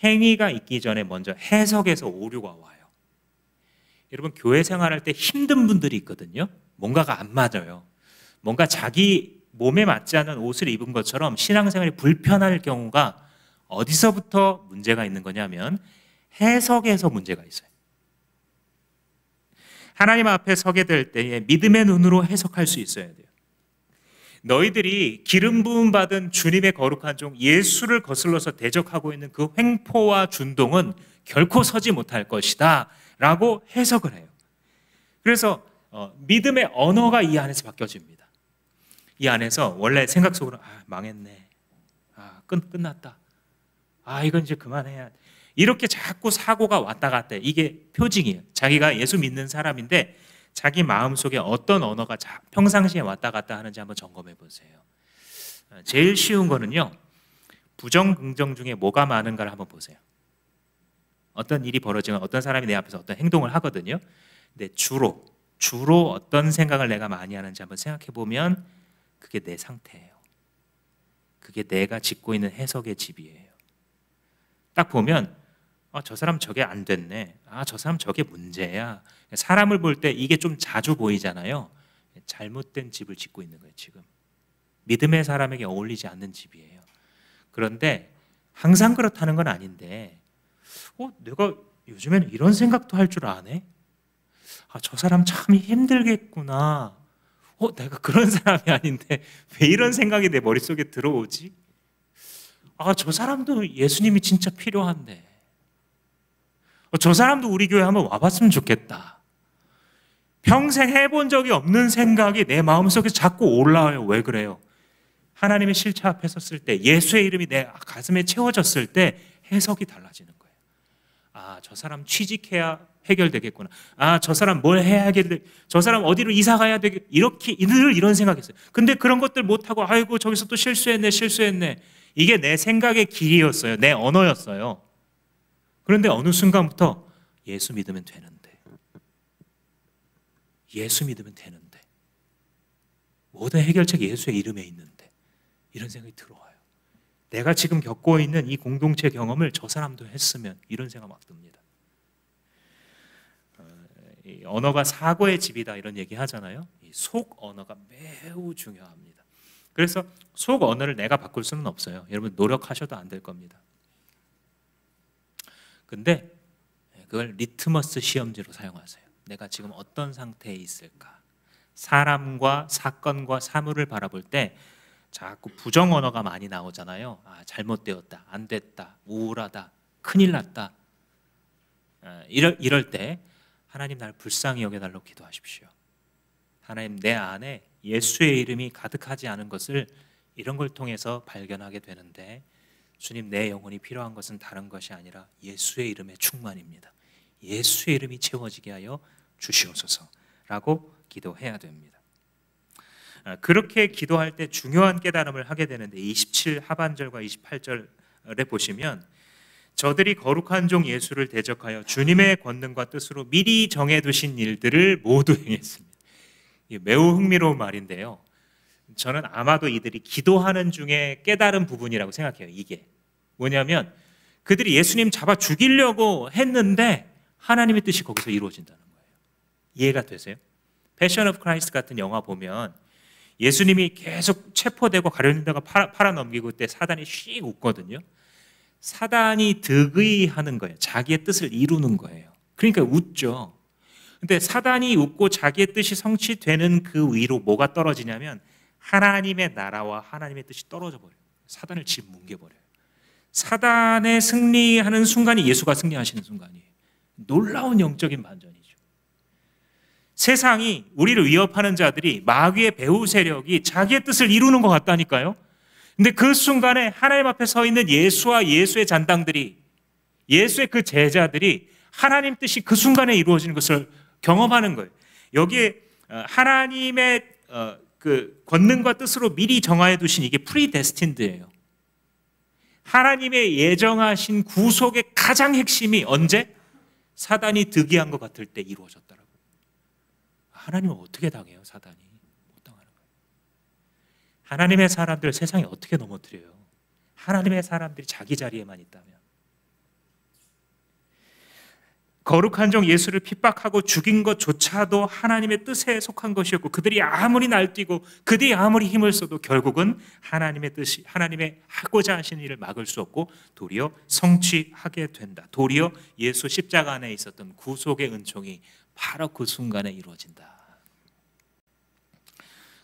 행위가 있기 전에 먼저 해석에서 오류가 와요. 여러분, 교회 생활할 때 힘든 분들이 있거든요. 뭔가가 안 맞아요. 뭔가 자기 몸에 맞지 않는 옷을 입은 것처럼 신앙생활이 불편할 경우가 어디서부터 문제가 있는 거냐면 해석에서 문제가 있어요. 하나님 앞에 서게 될 때에 믿음의 눈으로 해석할 수 있어야 돼요. 너희들이 기름 부음 받은 주님의 거룩한 종 예수를 거슬러서 대적하고 있는 그 횡포와 준동은 결코 서지 못할 것이다 라고 해석을 해요. 그래서 믿음의 언어가 이 안에서 바뀌어집니다. 이 안에서 원래 생각 속으로 망했네, 끝났다, 이건 이제 그만해야 돼, 이렇게 자꾸 사고가 왔다 갔다 해. 이게 표징이에요. 자기가 예수 믿는 사람인데 자기 마음속에 어떤 언어가 평상시에 왔다 갔다 하는지 한번 점검해 보세요. 제일 쉬운 거는요, 부정, 긍정 중에 뭐가 많은가를 한번 보세요. 어떤 일이 벌어지면 어떤 사람이 내 앞에서 어떤 행동을 하거든요. 근데 주로 어떤 생각을 내가 많이 하는지 한번 생각해 보면 그게 내 상태예요. 그게 내가 짓고 있는 해석의 집이에요. 딱 보면 저 사람 저게 안 됐네, 저 사람 저게 문제야. 사람을 볼 때 이게 좀 자주 보이잖아요. 잘못된 집을 짓고 있는 거예요. 지금 믿음의 사람에게 어울리지 않는 집이에요. 그런데 항상 그렇다는 건 아닌데 내가 요즘에는 이런 생각도 할 줄 아네? 저 사람 참 힘들겠구나. 내가 그런 사람이 아닌데 왜 이런 생각이 내 머릿속에 들어오지? 저 사람도 예수님이 진짜 필요한데, 저 사람도 우리 교회 한번 와봤으면 좋겠다. 평생 해본 적이 없는 생각이 내 마음속에 자꾸 올라와요. 왜 그래요? 하나님의 실체 앞에 섰을 때, 예수의 이름이 내 가슴에 채워졌을 때 해석이 달라지는 거예요. 저 사람 취직해야 해결되겠구나. 저 사람 뭘 해야 하겠네. 저 사람 어디로 이사 가야 되겠. 이렇게 늘 이런 생각했어요. 근데 그런 것들 못하고 아이고 저기서 또 실수했네. 이게 내 생각의 길이었어요. 내 언어였어요. 그런데 어느 순간부터 예수 믿으면 되는데, 모든 해결책이 예수의 이름에 있는데, 이런 생각이 들어와요. 내가 지금 겪고 있는 이 공동체 경험을 저 사람도 했으면, 이런 생각 막 듭니다. 언어가 사고의 집이다 이런 얘기 하잖아요. 이 속 언어가 매우 중요합니다. 그래서 속 언어를 내가 바꿀 수는 없어요. 여러분 노력하셔도 안 될 겁니다. 근데 그걸 리트머스 시험지로 사용하세요. 내가 지금 어떤 상태에 있을까? 사람과 사건과 사물을 바라볼 때 자꾸 부정 언어가 많이 나오잖아요. 잘못되었다, 안 됐다, 우울하다, 큰일 났다. 이럴 때 하나님 날 불쌍히 여겨달라고 기도하십시오. 하나님, 내 안에 예수의 이름이 가득하지 않은 것을 이런 걸 통해서 발견하게 되는데, 주님, 내 영혼이 필요한 것은 다른 것이 아니라 예수의 이름의 충만입니다. 예수의 이름이 채워지게 하여 주시옵소서라고 기도해야 됩니다. 그렇게 기도할 때 중요한 깨달음을 하게 되는데, 27 하반절과 28절에 보시면 저들이 거룩한 종 예수를 대적하여 주님의 권능과 뜻으로 미리 정해두신 일들을 모두 행했습니다. 매우 흥미로운 말인데요, 저는 아마도 이들이 기도하는 중에 깨달은 부분이라고 생각해요. 이게 뭐냐면 그들이 예수님 잡아 죽이려고 했는데 하나님의 뜻이 거기서 이루어진다는 거예요. 이해가 되세요? 패션 오브 크라이스트 같은 영화 보면 예수님이 계속 체포되고 가려는 데가 팔아넘기고 때 사단이 씩 웃거든요. 사단이 득의하는 거예요. 자기의 뜻을 이루는 거예요. 그러니까 웃죠. 근데 사단이 웃고 자기의 뜻이 성취되는 그 위로 뭐가 떨어지냐면 하나님의 나라와 하나님의 뜻이 떨어져 버려요. 사단을 집 뭉개버려요. 사단의 승리하는 순간이 예수가 승리하시는 순간이에요. 놀라운 영적인 반전이죠. 세상이 우리를 위협하는 자들이 마귀의 배후 세력이 자기의 뜻을 이루는 것 같다니까요. 근데 그 순간에 하나님 앞에 서 있는 예수와 예수의 잔당들이 예수의 그 제자들이 하나님 뜻이 그 순간에 이루어지는 것을 경험하는 거예요. 여기에 하나님의 그 권능과 뜻으로 미리 정하여 두신 이게 프리데스틴드예요. 하나님의 예정하신 구속의 가장 핵심이 언제? 사단이 득이한 것 같을 때 이루어졌더라고요. 하나님은 어떻게 당해요? 사단이 못 당하는 거예요. 하나님의 사람들 세상에 어떻게 넘어뜨려요? 하나님의 사람들이 자기 자리에만 있다면. 거룩한 종 예수를 핍박하고 죽인 것조차도 하나님의 뜻에 속한 것이었고, 그들이 아무리 날뛰고 그들이 아무리 힘을 써도 결국은 하나님의 뜻이, 하나님의 하고자 하신 일을 막을 수 없고 도리어 성취하게 된다. 도리어 예수 십자가 안에 있었던 구속의 은총이 바로 그 순간에 이루어진다.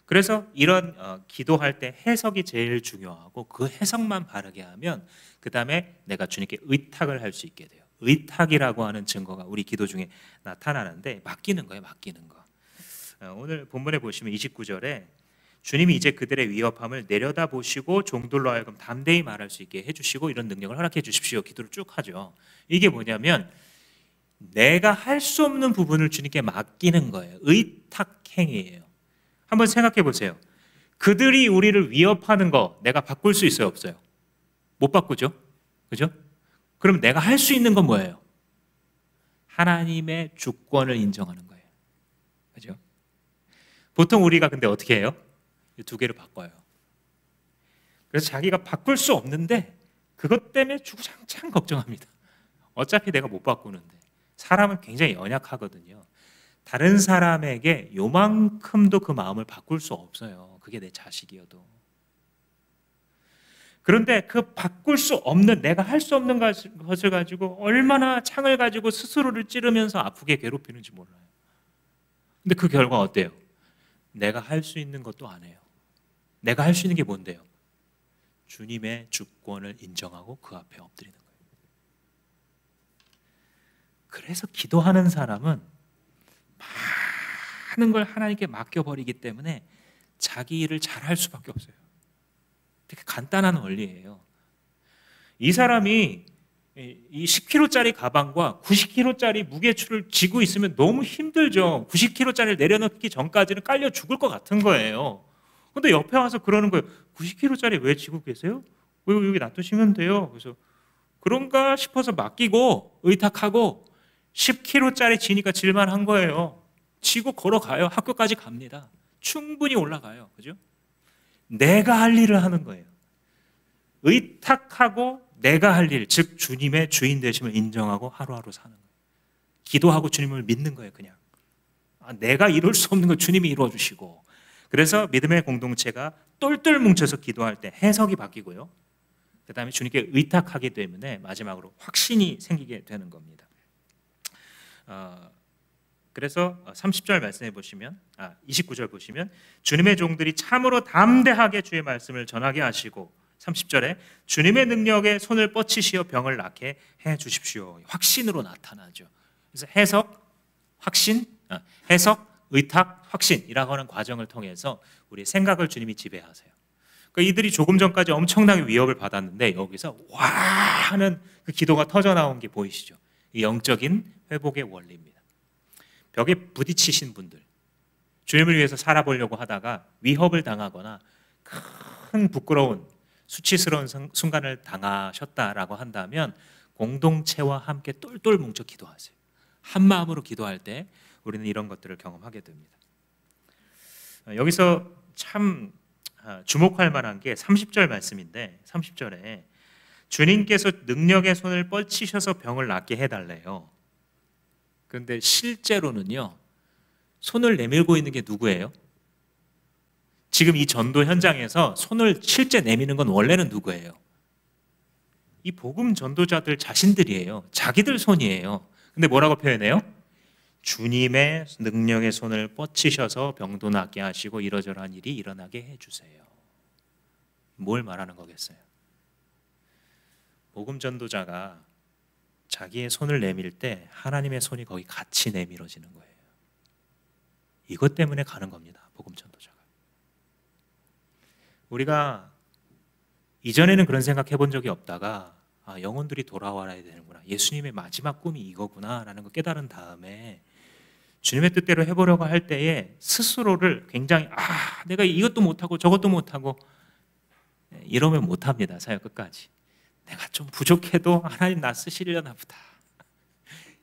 그래서 이런 기도할 때 해석이 제일 중요하고, 그 해석만 바르게 하면 그 다음에 내가 주님께 의탁을 할 수 있게 돼요. 의탁이라고 하는 증거가 우리 기도 중에 나타나는데, 맡기는 거예요. 맡기는 거. 오늘 본문에 보시면 29절에 주님이 이제 그들의 위협함을 내려다보시고 종들로 하여금 담대히 말할 수 있게 해주시고 이런 능력을 허락해 주십시오. 기도를 쭉 하죠. 이게 뭐냐면 내가 할 수 없는 부분을 주님께 맡기는 거예요. 의탁행위예요. 한번 생각해 보세요. 그들이 우리를 위협하는 거 내가 바꿀 수 있어요? 없어요? 못 바꾸죠? 그죠? 그럼 내가 할 수 있는 건 뭐예요? 하나님의 주권을 인정하는 거예요. 그죠? 보통 우리가 근데 어떻게 해요? 이 두 개를 바꿔요. 그래서 자기가 바꿀 수 없는데 그것 때문에 주구장창 걱정합니다. 어차피 내가 못 바꾸는데. 사람은 굉장히 연약하거든요. 다른 사람에게 요만큼도 그 마음을 바꿀 수 없어요. 그게 내 자식이어도. 그런데 그 바꿀 수 없는, 내가 할 수 없는 것을 가지고 얼마나 창을 가지고 스스로를 찌르면서 아프게 괴롭히는지 몰라요. 근데 그 결과 어때요? 내가 할 수 있는 것도 안 해요. 내가 할 수 있는 게 뭔데요? 주님의 주권을 인정하고 그 앞에 엎드리는 거예요. 그래서 기도하는 사람은 많은 걸 하나님께 맡겨버리기 때문에 자기 일을 잘할 수밖에 없어요. 되게 간단한 원리예요. 이 사람이 이 10kg짜리 가방과 90kg짜리 무게추를 쥐고 있으면 너무 힘들죠. 90kg짜리를 내려놓기 전까지는 깔려 죽을 것 같은 거예요. 근데 옆에 와서 그러는 거예요. 90kg짜리 왜 쥐고 계세요? 왜 여기 놔두시면 돼요. 그래서 그런가 싶어서 맡기고 의탁하고 10kg짜리 지니까 질만한 거예요. 지고 걸어가요. 학교까지 갑니다. 충분히 올라가요. 그죠? 내가 할 일을 하는 거예요. 의탁하고 내가 할 일, 즉 주님의 주인 되심을 인정하고 하루하루 사는 거예요. 기도하고 주님을 믿는 거예요. 그냥 내가 이룰 수 없는 거 주님이 이루어 주시고. 그래서 믿음의 공동체가 똘똘 뭉쳐서 기도할 때 해석이 바뀌고요, 그 다음에 주님께 의탁하기 때문에 마지막으로 확신이 생기게 되는 겁니다. 그래서 30절 말씀해 보시면, 29절 보시면 주님의 종들이 참으로 담대하게 주의 말씀을 전하게 하시고, 30절에 주님의 능력에 손을 뻗치시어 병을 낫게 해 주십시오. 확신으로 나타나죠. 그래서 해석, 확신, 해석, 의탁, 확신이라고 하는 과정을 통해서 우리의 생각을 주님이 지배하세요. 그러니까 이들이 조금 전까지 엄청나게 위협을 받았는데 여기서 와 하는 그 기도가 터져 나온 게 보이시죠? 영적인 회복의 원리입니다. 벽에 부딪히신 분들, 주님을 위해서 살아보려고 하다가 위협을 당하거나 큰 부끄러운 수치스러운 순간을 당하셨다라고 한다면 공동체와 함께 똘똘 뭉쳐 기도하세요. 한 마음으로 기도할 때 우리는 이런 것들을 경험하게 됩니다. 여기서 참 주목할 만한 게 30절 말씀인데, 30절에 주님께서 능력의 손을 뻗치셔서 병을 낫게 해달래요. 그런데 실제로는요, 손을 내밀고 있는 게 누구예요? 지금 이 전도 현장에서 손을 실제 내미는 건 원래는 누구예요? 이 복음 전도자들 자신들이에요. 자기들 손이에요. 근데 뭐라고 표현해요? 주님의 능력의 손을 뻗치셔서 병도 낫게 하시고 이러저러한 일이 일어나게 해주세요. 뭘 말하는 거겠어요? 복음 전도자가 자기의 손을 내밀 때 하나님의 손이 거기 같이 내밀어지는 거예요. 이것 때문에 가는 겁니다. 복음 전도자가. 우리가 이전에는 그런 생각 해본 적이 없다가 아, 영혼들이 돌아와야 되는구나. 예수님의 마지막 꿈이 이거구나 라는 걸 깨달은 다음에 주님의 뜻대로 해보려고 할 때에 스스로를 굉장히 내가 이것도 못하고 저것도 못하고 이러면 못합니다. 사역 끝까지. 내가 좀 부족해도 하나님 나 쓰시려나 보다.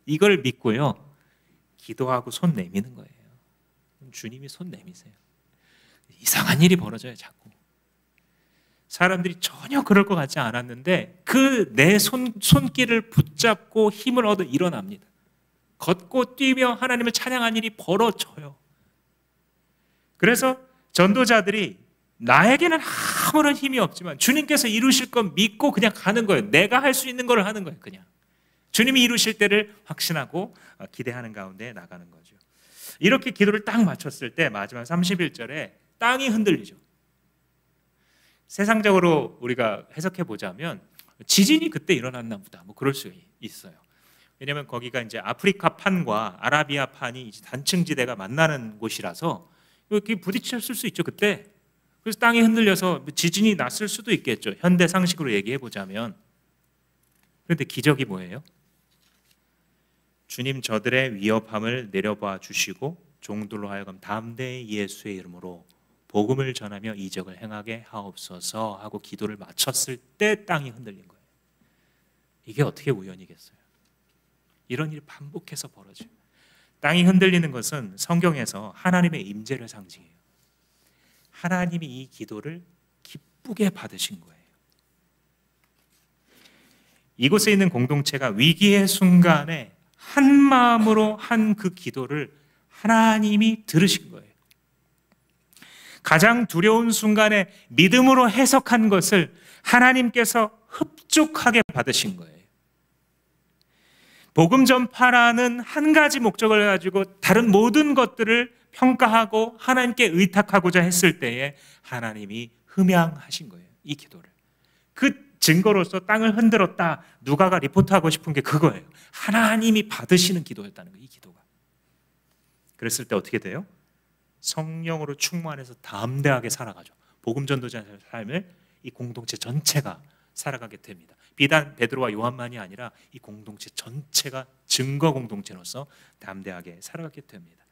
이걸 믿고요. 기도하고 손 내미는 거예요. 주님이 손 내미세요. 이상한 일이 벌어져요. 자꾸. 사람들이 전혀 그럴 것 같지 않았는데 그 내 손길을 붙잡고 힘을 얻어 일어납니다. 걷고 뛰며 하나님을 찬양한 일이 벌어져요. 그래서 전도자들이 나에게는 아무런 힘이 없지만 주님께서 이루실 건 믿고 그냥 가는 거예요. 내가 할 수 있는 걸 하는 거예요. 그냥 주님이 이루실 때를 확신하고 기대하는 가운데 나가는 거죠. 이렇게 기도를 딱 마쳤을 때 마지막 31절에 땅이 흔들리죠. 세상적으로 우리가 해석해 보자면 지진이 그때 일어났나 보다. 뭐 그럴 수 있어요. 왜냐하면 거기가 이제 아프리카 판과 아라비아 판이 이제 단층지대가 만나는 곳이라서 이렇게 부딪혔을 수 있죠. 그때. 그래서 땅이 흔들려서 지진이 났을 수도 있겠죠. 현대 상식으로 얘기해 보자면. 그런데 기적이 뭐예요? 주님 저들의 위협함을 내려봐 주시고 종들로 하여금 담대히 예수의 이름으로 복음을 전하며 이적을 행하게 하옵소서 하고 기도를 마쳤을 때 땅이 흔들린 거예요. 이게 어떻게 우연이겠어요? 이런 일이 반복해서 벌어져요. 땅이 흔들리는 것은 성경에서 하나님의 임재를 상징해요. 하나님이 이 기도를 기쁘게 받으신 거예요. 이곳에 있는 공동체가 위기의 순간에 한 마음으로 한 그 기도를 하나님이 들으신 거예요. 가장 두려운 순간에 믿음으로 해석한 것을 하나님께서 흡족하게 받으신 거예요. 복음 전파라는 한 가지 목적을 가지고 다른 모든 것들을 평가하고 하나님께 의탁하고자 했을 때에 하나님이 흠양하신 거예요. 이 기도를. 그 증거로서 땅을 흔들었다. 누가가 리포트하고 싶은 게 그거예요. 하나님이 받으시는 기도였다는 거예요. 이 기도가. 그랬을 때 어떻게 돼요? 성령으로 충만해서 담대하게 살아가죠. 복음 전도자의 삶을 이 공동체 전체가 살아가게 됩니다. 비단 베드로와 요한만이 아니라 이 공동체 전체가 증거 공동체로서 담대하게 살아가게 됩니다.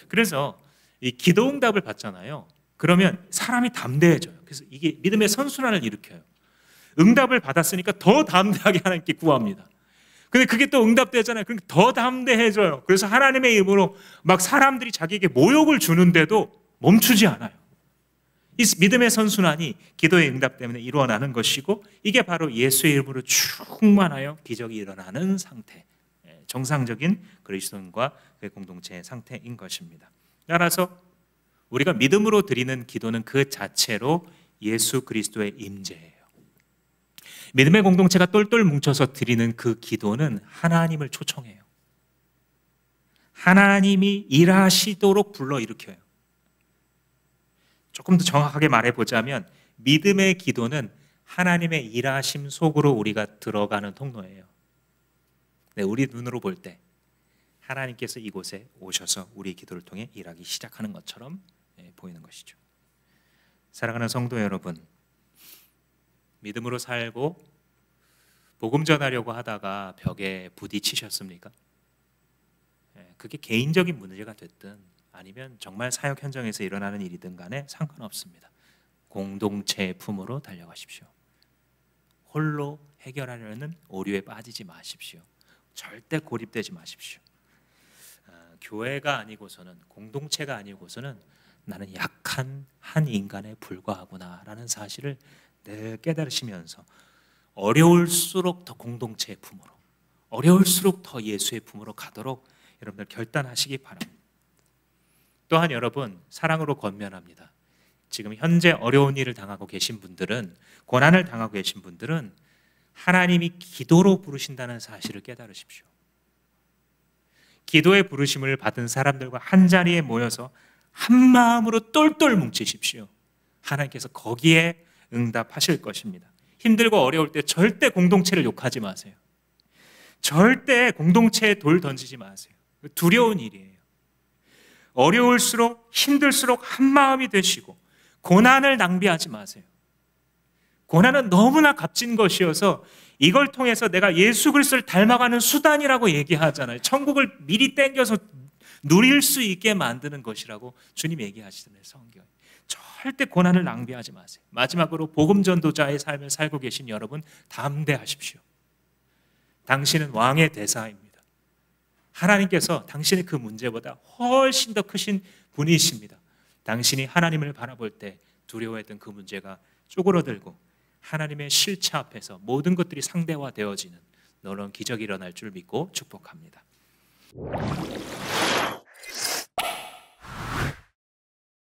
그래서 이 기도 응답을 받잖아요. 그러면 사람이 담대해져요. 그래서 이게 믿음의 선순환을 일으켜요. 응답을 받았으니까 더 담대하게 하나님께 구합니다. 근데 그게 또 응답되잖아요. 그러니까 더 담대해져요. 그래서 하나님의 이름으로 막 사람들이 자기에게 모욕을 주는데도 멈추지 않아요. 이 믿음의 선순환이 기도의 응답 때문에 일어나는 것이고 이게 바로 예수의 이름으로 충만하여 기적이 일어나는 상태, 정상적인 그리스도인과 그의 공동체의 상태인 것입니다. 따라서 우리가 믿음으로 드리는 기도는 그 자체로 예수 그리스도의 임재예요. 믿음의 공동체가 똘똘 뭉쳐서 드리는 그 기도는 하나님을 초청해요. 하나님이 일하시도록 불러일으켜요. 조금 더 정확하게 말해보자면 믿음의 기도는 하나님의 일하심 속으로 우리가 들어가는 통로예요. 네, 우리 눈으로 볼 때 하나님께서 이곳에 오셔서 우리 기도를 통해 일하기 시작하는 것처럼 보이는 것이죠. 사랑하는 성도 여러분, 믿음으로 살고 복음 전하려고 하다가 벽에 부딪히셨습니까? 그게 개인적인 문제가 됐든 아니면 정말 사역 현장에서 일어나는 일이든 간에 상관없습니다. 공동체의 품으로 달려가십시오. 홀로 해결하려는 오류에 빠지지 마십시오. 절대 고립되지 마십시오. 교회가 아니고서는, 공동체가 아니고서는 나는 약한 한 인간에 불과하구나라는 사실을 늘 깨달으시면서 어려울수록 더 공동체의 품으로, 어려울수록 더 예수의 품으로 가도록 여러분들 결단하시기 바랍니다. 또한 여러분, 사랑으로 권면합니다. 지금 현재 어려운 일을 당하고 계신 분들은, 고난을 당하고 계신 분들은 하나님이 기도로 부르신다는 사실을 깨달으십시오. 기도의 부르심을 받은 사람들과 한자리에 모여서 한 마음으로 똘똘 뭉치십시오. 하나님께서 거기에 응답하실 것입니다. 힘들고 어려울 때 절대 공동체를 욕하지 마세요. 절대 공동체에 돌 던지지 마세요. 두려운 일이에요. 어려울수록 힘들수록 한 마음이 되시고 고난을 낭비하지 마세요. 고난은 너무나 값진 것이어서 이걸 통해서 내가 예수 그리스도를 닮아가는 수단이라고 얘기하잖아요. 천국을 미리 땡겨서 누릴 수 있게 만드는 것이라고 주님 얘기하시잖아요. 성경. 절대 고난을 낭비하지 마세요. 마지막으로 복음 전도자의 삶을 살고 계신 여러분, 담대하십시오. 당신은 왕의 대사입니다. 하나님께서 당신의 그 문제보다 훨씬 더 크신 분이십니다. 당신이 하나님을 바라볼 때 두려워했던 그 문제가 쪼그러들고 하나님의 실체 앞에서 모든 것들이 상대화되어지는 놀라운 기적이 일어날 줄 믿고 축복합니다.